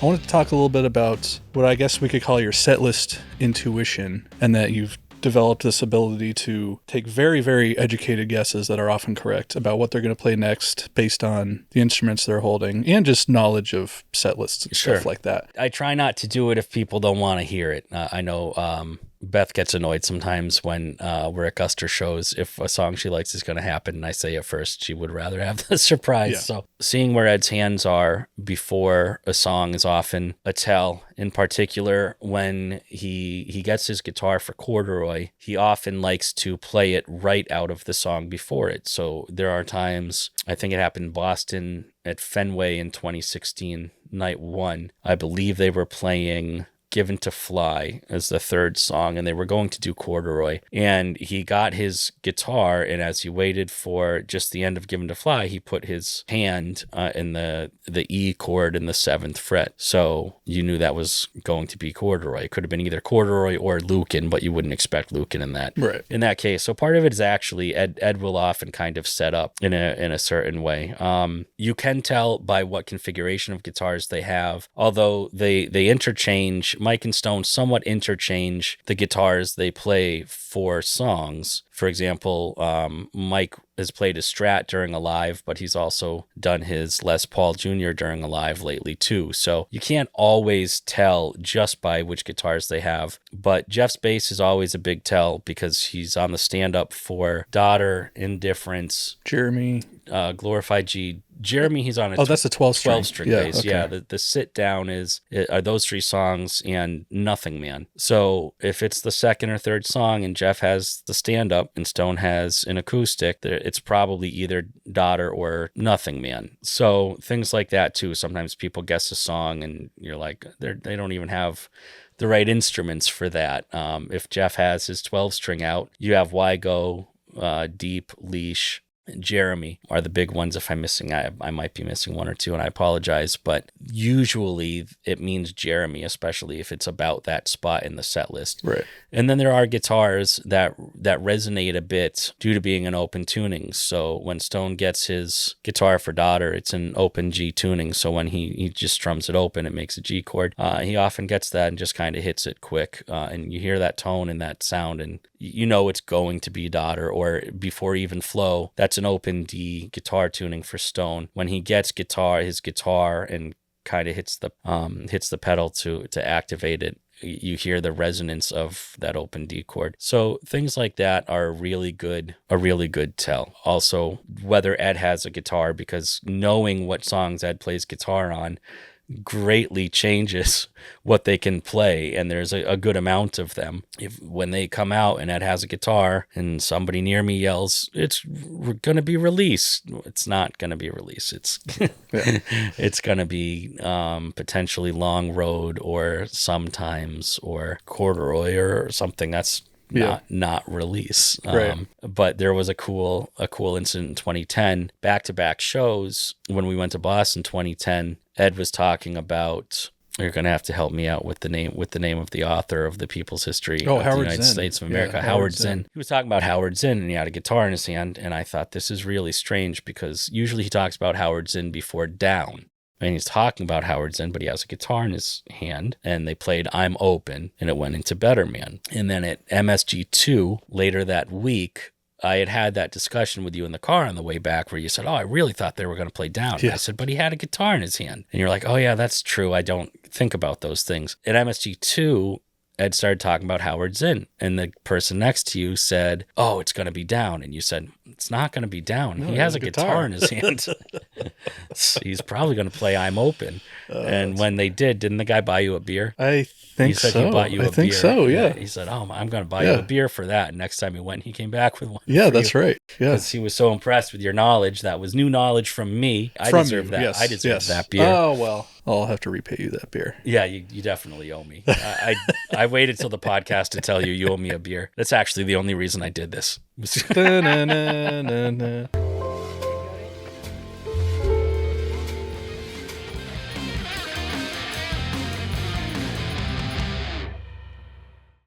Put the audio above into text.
I wanted to talk a little bit about what I guess we could call your setlist intuition, and that you've developed this ability to take very, very educated guesses that are often correct about what they're going to play next based on the instruments they're holding and just knowledge of set lists and stuff like that. I try not to do it if people don't want to hear it. I know Beth gets annoyed sometimes when we're at Guster shows. If a song she likes is going to happen and I say it first, she would rather have the surprise. Yeah. So seeing where Ed's hands are before a song is often a tell. In particular, when he gets his guitar for corduroy, he often likes to play it right out of the song before it. So there are times, I think it happened in Boston at Fenway in 2016, night one. I believe they were playing Given to Fly as the third song, and they were going to do corduroy, and he got his guitar, and as he waited for just the end of Given to Fly, he put his hand in the E chord in the 7th fret, so you knew that was going to be corduroy. It could have been either corduroy or Lucan, but you wouldn't expect Lucan in that case. So part of it is actually Ed will often kind of set up in a certain way. You can tell by what configuration of guitars they have, although they interchange. Mike and Stone somewhat interchange the guitars they play for songs. For example, Mike has played a Strat during a live, but he's also done his Les Paul Jr. during a live lately too. So you can't always tell just by which guitars they have. But Jeff's bass is always a big tell because he's on the stand-up for Daughter, Indifference, Jeremy, Glorified G. Jeremy, he's on that's a 12-string bass. Okay. Yeah, the sit down are those 3 songs and Nothing Man. So if it's the second or third song and Jeff has the stand-up and Stone has an acoustic, it's probably either Daughter or Nothing Man. So things like that too. Sometimes people guess a song and you're like, they don't even have the right instruments for that. If Jeff has his 12-string out, you have Wygo, Deep, Leash, Jeremy are the big ones. If I'm missing, I might be missing 1 or 2, and I apologize, but usually it means Jeremy, especially if it's about that spot in the set list. Right. And then there are guitars that resonate a bit due to being an open tuning. So when Stone gets his guitar for Daughter, it's an open G tuning. So when he just strums it open, it makes a G chord. He often gets that and just kind of hits it quick. And you hear that tone and that sound, and you know it's going to be Daughter, or Before Even Flow. That's an open D guitar tuning for Stone. When he gets his guitar and kind of hits the pedal to activate it, you hear the resonance of that open D chord. So things like that are a really good tell. Also, whether Ed has a guitar, because knowing what songs Ed plays guitar on greatly changes what they can play, and there's a good amount of them. When they come out and Ed has a guitar and somebody near me yells, "It's gonna be Release," it's not gonna be Release. It's it's gonna be potentially Long Road, or Sometimes, or Corduroy, or something that's not Release. Right. But there was a cool incident in 2010, back-to-back shows. When we went to Boston 2010, Ed was talking about, you're going to have to help me out with the name of the author of The People's History of the United States of America, Howard Zinn. He was talking about Howard Zinn, and he had a guitar in his hand, and I thought, this is really strange, because usually he talks about Howard Zinn before Down. And he's talking about Howard Zinn, but he has a guitar in his hand, and they played I'm Open, and it went into Better Man. And then at MSG2, later that week, I had that discussion with you in the car on the way back where you said, I really thought they were going to play Down. Yeah. I said, but he had a guitar in his hand. And you're like, oh yeah, that's true. I don't think about those things. At MSG2, Ed started talking about Howard Zinn, and the person next to you said, oh, it's going to be Down. And you said, it's not going to be Down. No, he has a guitar in his hand. He's probably going to play I'm Open. And when they didn't the guy buy you a beer? I think so. He said he bought you a beer. I think so, yeah. He said, I'm going to buy you a beer for that. And next time he went, he came back with one. Yeah, that's right. Yeah. Because he was so impressed with your knowledge. That was new knowledge from me. I deserve that. Yes, I deserve that beer. Oh, well, I'll have to repay you that beer. Yeah, you definitely owe me. I waited till the podcast to tell you owe me a beer. That's actually the only reason I did this.